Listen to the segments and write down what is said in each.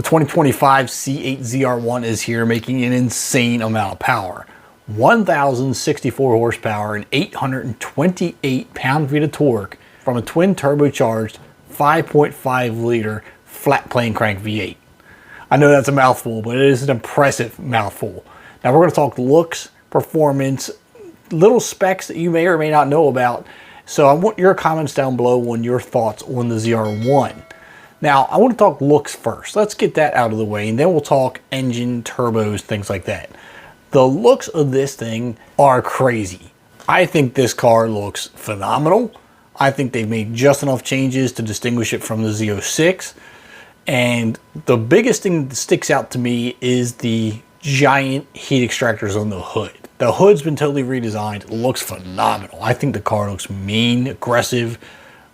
The 2025 C8 ZR1 is here, making an insane amount of power. 1,064 horsepower and 828 pound-feet of torque from a twin turbocharged 5.5 liter flat plane crank V8. I know that's a mouthful, but it is an impressive mouthful. Now we're going to talk looks, performance, little specs that you may or may not know about. So I want your comments down below on your thoughts on the ZR1. Now I want to talk looks first. Let's get that out of the way, and then we'll talk engine, turbos, things like that. The looks of this thing are crazy. I think this car looks phenomenal. I think they've made just enough changes to distinguish it from the Z06. And the biggest thing that sticks out to me is the giant heat extractors on the hood. The hood's been totally redesigned. It looks phenomenal. I think the car looks mean, aggressive,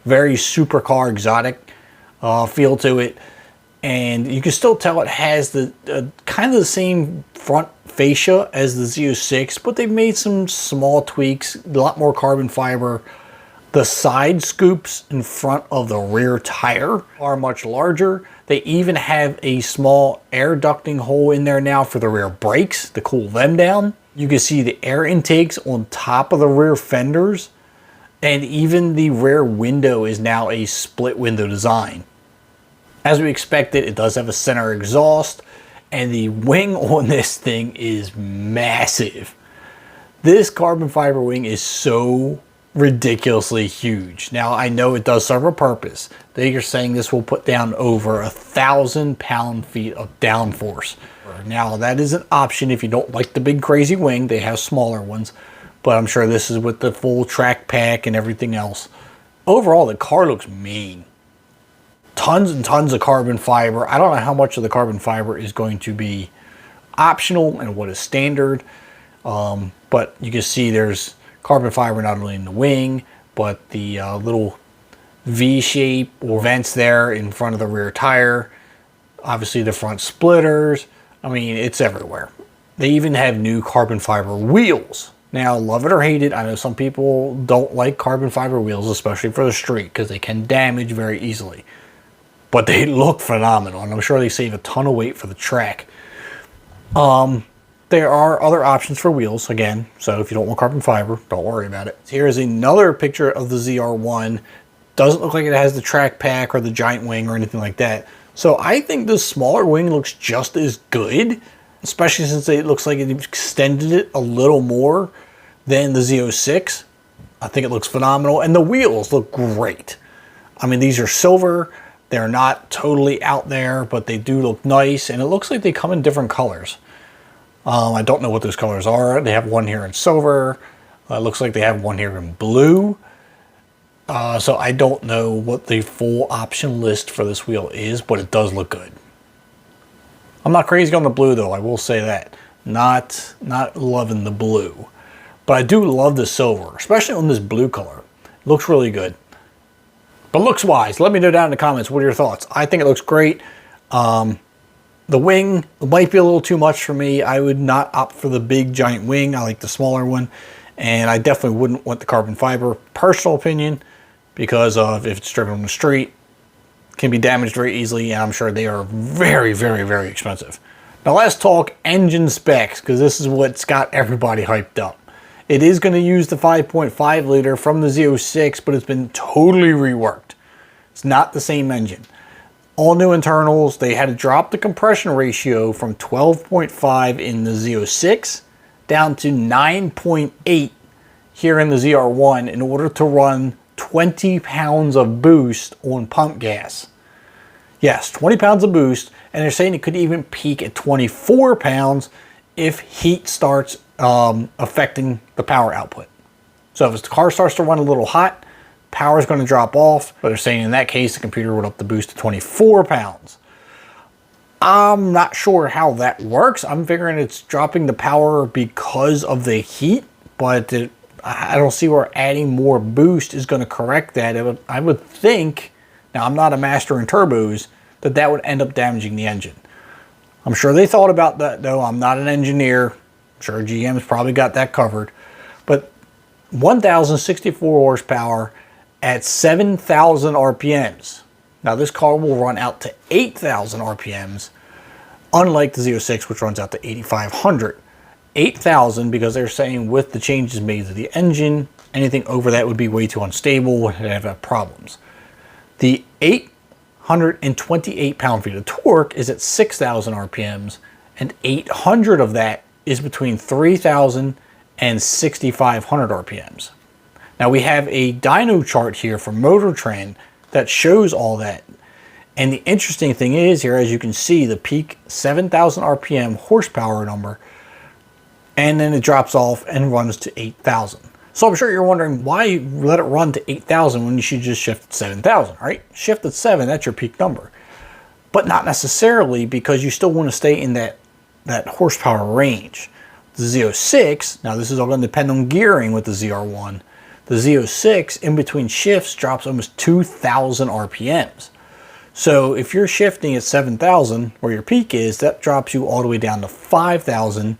very supercar exotic feel to it. And you can still tell it has the kind of the same front fascia as the Z06, but they've made some small tweaks, a lot more carbon fiber. The side scoops in front of the rear tire are much larger. They even have a small air ducting hole in there now for the rear brakes to cool them down. You can see the air intakes on top of the rear fenders, and even the rear window is now a split window design. As we expected, it does have a center exhaust, and the wing on this thing is massive. This carbon fiber wing is so ridiculously huge. Now I know it does serve a purpose. They are saying this will put down over 1,000 pound-feet of downforce. Now that is an option if you don't like the big crazy wing. They have smaller ones, but I'm sure this is with the full track pack and everything else. Overall, the car looks mean. Tons and tons of carbon fiber. I don't know how much of the carbon fiber is going to be optional and what is standard, but you can see there's carbon fiber not only in the wing, but the little V shape or vents there in front of the rear tire. Obviously the front splitters. I mean, it's everywhere. They even have new carbon fiber wheels. Now, love it or hate it, I know some people don't like carbon fiber wheels, especially for the street, because they can damage very easily. But they look phenomenal, and I'm sure they save a ton of weight for the track. There are other options for wheels, again, so if you don't want carbon fiber, don't worry about it. Here is another picture of the ZR1. Doesn't look like it has the track pack or the giant wing or anything like that. So I think the smaller wing looks just as good, especially since it looks like it extended it a little more than the Z06. I think it looks phenomenal, and the wheels look great. I mean, these are silver. They're not totally out there, but they do look nice, and it looks like they come in different colors. I don't know what those colors are. They have one here in silver. It looks like they have one here in blue. So I don't know what the full option list for this wheel is, but it does look good. I'm not crazy on the blue though, I will say that. Not loving the blue. But I do love the silver, especially on this blue color. It looks really good. But looks wise, let me know down in the comments what are your thoughts. I think it looks great. The wing might be a little too much for me. I would not opt for the big giant wing. I like the smaller one. And I definitely wouldn't want the carbon fiber, personal opinion, because of if it's driven on the street, it can be damaged very easily, and I'm sure they are very, very, very expensive. Now let's talk engine specs, because this is what's got everybody hyped up. It is going to use the 5.5 liter from the Z06, but it's been totally reworked. It's not the same engine. All new internals. They had to drop the compression ratio from 12.5 in the Z06 down to 9.8 here in the ZR1 in order to run 20 pounds of boost on pump gas. Yes, 20 pounds of boost, and they're saying it could even peak at 24 pounds if heat starts affecting the power output. So if the car starts to run a little hot, power is going to drop off, but they're saying in that case the computer would up the boost to 24 pounds. I'm not sure how that works. I'm figuring it's dropping the power because of the heat, but I don't see where adding more boost is going to correct that. I would think, now I'm not a master in turbos, that would end up damaging the engine. I'm sure they thought about that though. I'm not an engineer. I'm sure GM's probably got that covered. But 1,064 horsepower at 7,000 RPMs. Now this car will run out to 8,000 RPMs, unlike the Z06, which runs out to 8,500. 8,000 because they're saying with the changes made to the engine, anything over that would be way too unstable, would have problems. The 828 pound-feet of torque is at 6,000 RPMs, and 800 of that is between 3,000 and 6,500 RPMs. Now we have a dyno chart here from Motor Trend that shows all that. And the interesting thing is here, as you can see, the peak 7,000 RPM horsepower number, and then it drops off and runs to 8,000. So I'm sure you're wondering why let it run to 8,000 when you should just shift at 7,000, right? Shift at 7, that's your peak number. But not necessarily, because you still want to stay in that horsepower range. The Z06, now this is all going to depend on gearing with the ZR1. The Z06 in between shifts drops almost 2,000 RPMs. So if you're shifting at 7,000, where your peak is, that drops you all the way down to 5,000,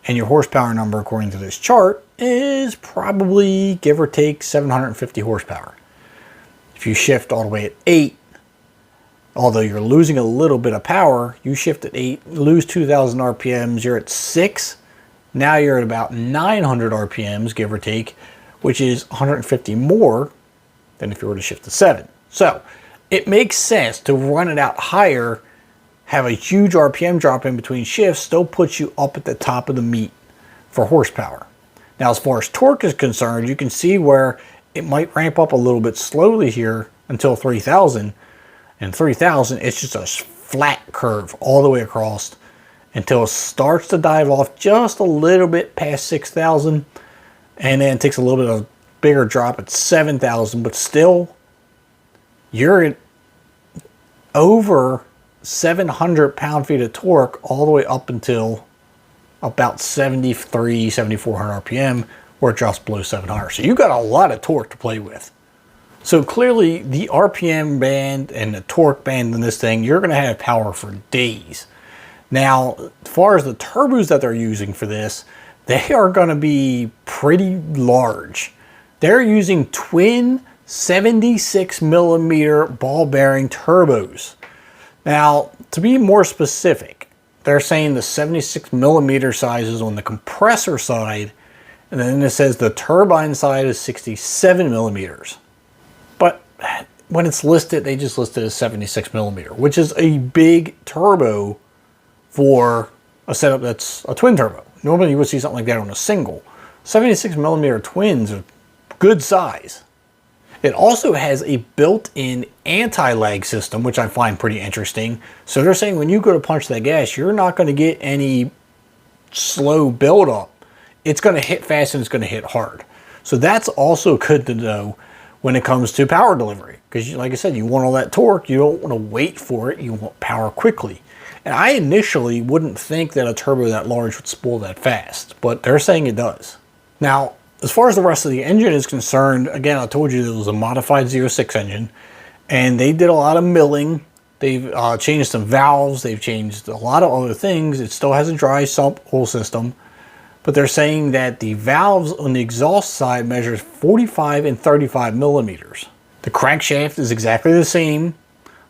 and your horsepower number, according to this chart, is probably, give or take, 750 horsepower. If you shift all the way at 8, although you're losing a little bit of power, you shift at 8, lose 2,000 RPMs, you're at 6. Now you're at about 900 RPMs, give or take, which is 150 more than if you were to shift to 7. So it makes sense to run it out higher, have a huge RPM drop in between shifts, still puts you up at the top of the meet for horsepower. Now, as far as torque is concerned, you can see where it might ramp up a little bit slowly here until 3,000. And 3,000, it's just a flat curve all the way across until it starts to dive off just a little bit past 6,000. And then it takes a little bit of a bigger drop at 7,000, but still you're at over 700 pound-feet of torque all the way up until about 7,400 RPM, where it drops below 700. So you got a lot of torque to play with. So clearly the RPM band and the torque band in this thing, you're going to have power for days. Now, as far as the turbos that they're using for this, they are going to be pretty large. They're using twin 76 millimeter ball bearing turbos. Now, to be more specific, they're saying the 76 millimeter size is on the compressor side, and then it says the turbine side is 67 millimeters. But when it's listed, they just listed as 76 millimeter, which is a big turbo for a setup that's a twin turbo. Normally you would see something like that on a single. 76 millimeter twins are good size. It also has a built-in anti-lag system, which I find pretty interesting. So they're saying when you go to punch that gas, you're not going to get any slow buildup. It's going to hit fast and it's going to hit hard. So that's also good to know when it comes to power delivery. Because like I said, you want all that torque. You don't want to wait for it. You want power quickly. And I initially wouldn't think that a turbo that large would spool that fast, but they're saying it does. Now, as far as the rest of the engine is concerned, again, I told you it was a modified Z06 engine, and they did a lot of milling. They've changed some valves. They've changed a lot of other things. It still has a dry sump oil system, but they're saying that the valves on the exhaust side measures 45 and 35 millimeters. The crankshaft is exactly the same,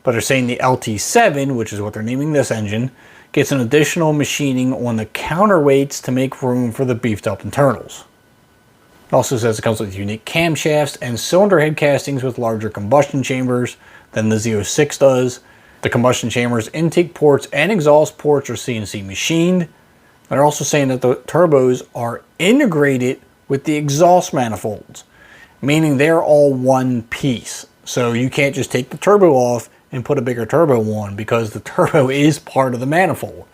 but they're saying the LT7, which is what they're naming this engine, gets an additional machining on the counterweights to make room for the beefed up internals. It also says it comes with unique camshafts and cylinder head castings with larger combustion chambers than the Z06 does. The combustion chambers, intake ports, and exhaust ports are CNC machined. They're also saying that the turbos are integrated with the exhaust manifolds, meaning they're all one piece. So you can't just take the turbo off and put a bigger turbo on, because the turbo is part of the manifold,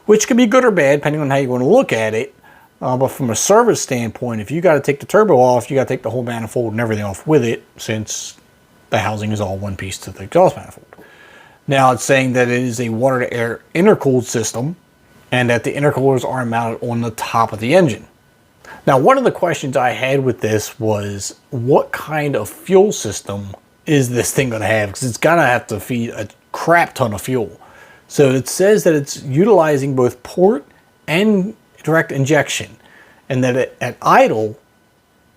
which can be good or bad depending on how you want to look at it. But from a service standpoint, if you got to take the turbo off, you got to take the whole manifold and everything off with it, since the housing is all one piece to the exhaust manifold. Now it's saying that it is a water to air intercooled system, and that the intercoolers are mounted on the top of the engine. Now, one of the questions I had with this was, what kind of fuel system is this thing going to have? Because it's going to have to feed a crap ton of fuel. So it says that it's utilizing both port and direct injection, and that at idle,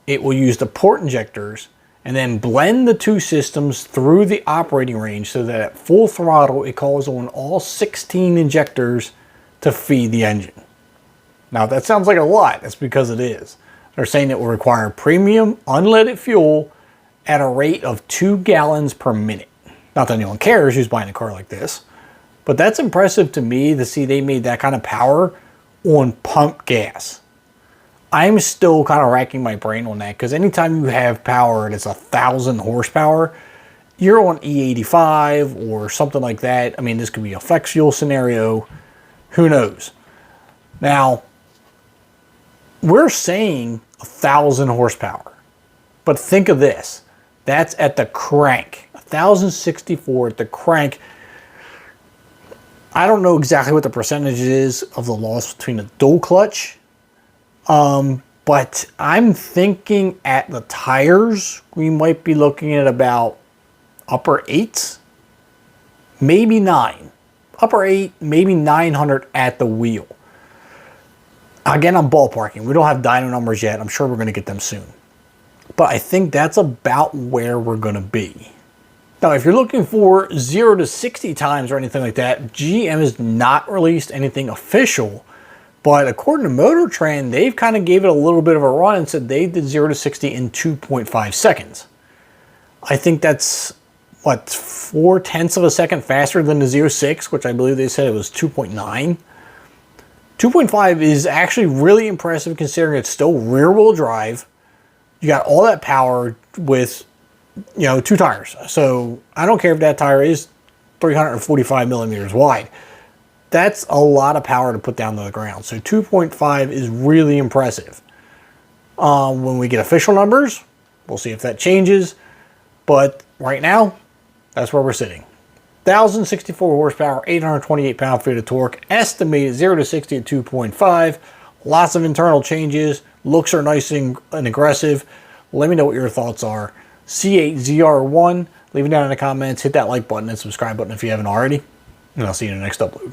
it will use the port injectors, and then blend the two systems through the operating range so that at full throttle it calls on all 16 injectors to feed the engine. Now, if that sounds like a lot, that's because it is. They're saying it will require premium unleaded fuel at a rate of 2 gallons per minute. Not that anyone cares who's buying a car like this, but that's impressive to me to see they made that kind of power on pump gas. I'm still kind of racking my brain on that, because anytime you have power that's 1,000 horsepower, you're on E85 or something like that. I mean, this could be a flex fuel scenario. Who knows? Now, we're saying 1,000 horsepower, but think of this. That's at the crank. 1,064 at the crank. I don't know exactly what the percentage is of the loss between the dual clutch. But I'm thinking at the tires, we might be looking at about upper 8s, maybe 9. Upper 8, maybe 900 at the wheel. Again, I'm ballparking. We don't have dyno numbers yet. I'm sure we're going to get them soon. But I think that's about where we're going to be. Now, if you're looking for 0 to 60 times or anything like that, GM has not released anything official. But according to Motor Trend, they've kind of gave it a little bit of a run and said they did 0 to 60 in 2.5 seconds. I think that's, what, 0.4 of a second faster than the Z06, which I believe they said it was 2.9. 2.5 is actually really impressive considering it's still rear-wheel drive. You got all that power with, 2 tires. So I don't care if that tire is 345 millimeters wide. That's a lot of power to put down to the ground. So 2.5 is really impressive. When we get official numbers, we'll see if that changes. But right now, that's where we're sitting. 1,064 horsepower, 828 pound-feet of torque, estimated 0 to 60 at 2.5. Lots of internal changes. Looks are nice and aggressive. Let me know what your thoughts are. C8 ZR1, leave it down in the comments. Hit that like button and subscribe button if you haven't already. And I'll see you in the next upload.